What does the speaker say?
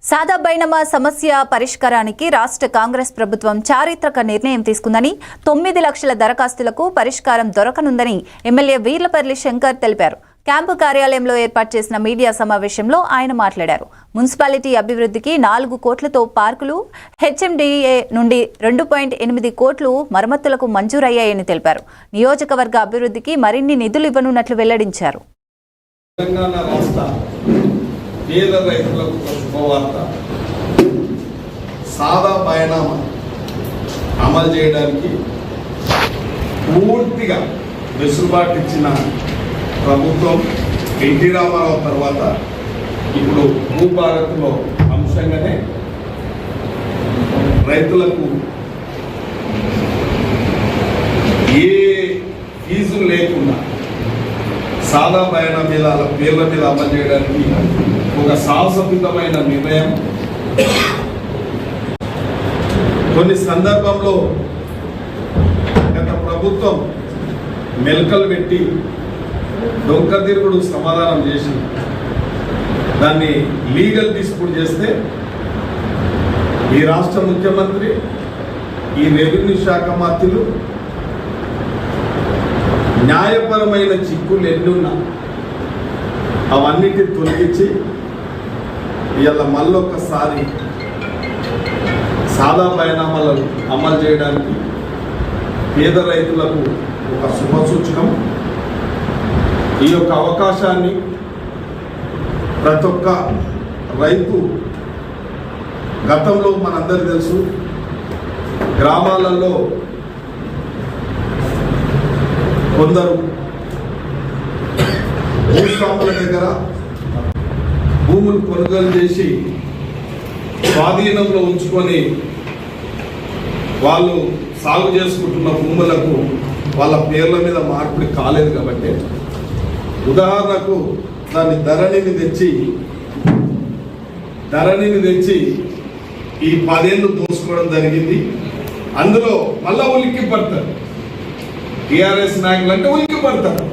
సాదా బైనమా సమస్య పరిష్కారానికి రాష్ట్ర కాంగ్రెస్ ప్రభుత్వం చారిత్రక నిర్ణయం తీసుకుందని 9 లక్షల దరఖాస్తులకు పరిష్కారం దొరకనుందని ఎమ్మెల్యే వీర్లపల్లి శంకర్ తెలిపారు. క్యాంపు కార్యాలయంలో ఏర్పాటు చేసిన మీడియా సమావేశంలో ఆయన మాట్లాడారు. మున్సిపాలిటీ అభివృద్ధికి 4 కోట్లతో పార్కులు, హెచ్ఎండిఏ నుండి 2.8 కోట్లు మరమ్మతులకు మంజూరయ్యాయని తెలిపారు. నియోజకవర్గ అభివృద్ధికి మరిన్ని నిధులు ఇవ్వనున్నట్లు వెల్లడించారు. పేద రైతులకు శుభవార్త. సాదా బైనామా అమలు చేయడానికి పూర్తిగా వెసులుబాటు ఇచ్చిన ప్రభుత్వం ఎన్టీ రామారావు తర్వాత ఇప్పుడు భూభారత్లో అంశంగానే రైతులకు ఏ ఫీజులు లేకుండా సాదా బైనా మీద పేర్ల మీద అమలు చేయడానికి ఒక సాహసోపేతమైన నిర్ణయం. కొన్ని సందర్భంలో గత ప్రభుత్వం మెలకలు పెట్టి డొంక తిరుగుడు సమాధానం చేసి దాన్ని లీగల్ డిస్ప్యూట్ చేస్తే ఈ రాష్ట్ర ముఖ్యమంత్రి, ఈ రెవెన్యూ శాఖ మంత్రులు న్యాయపరమైన చిక్కులు ఎన్నున్నా అవన్నిటిని తొలగించి ఇవాళ మళ్ళొక్కసారి సాదా బైనామాలను అమలు చేయడానికి పేద రైతులకు ఒక శుభసూచకం. ఈ యొక్క అవకాశాన్ని ప్రతి ఒక్క రైతు, గతంలో మనందరికీ తెలుసు, గ్రామాలలో కొందరు భూస్వాముల దగ్గర భూములు కొనుగోలు చేసి స్వాధీనంలో ఉంచుకొని వాళ్ళు సాగు చేసుకుంటున్న భూములకు వాళ్ళ పేర్ల మీద మార్పిడి కాలేదు. కాబట్టి ఉదాహరణకు దాన్ని ధరణిని తెచ్చి ఈ 10 ఏళ్ళు దోసుకోవడం జరిగింది. అందులో మళ్ళా ఉలిక్కి పడతారు. టీఆర్ఎస్ నాయకులు అంటే ఉలిక్కి పడతారు.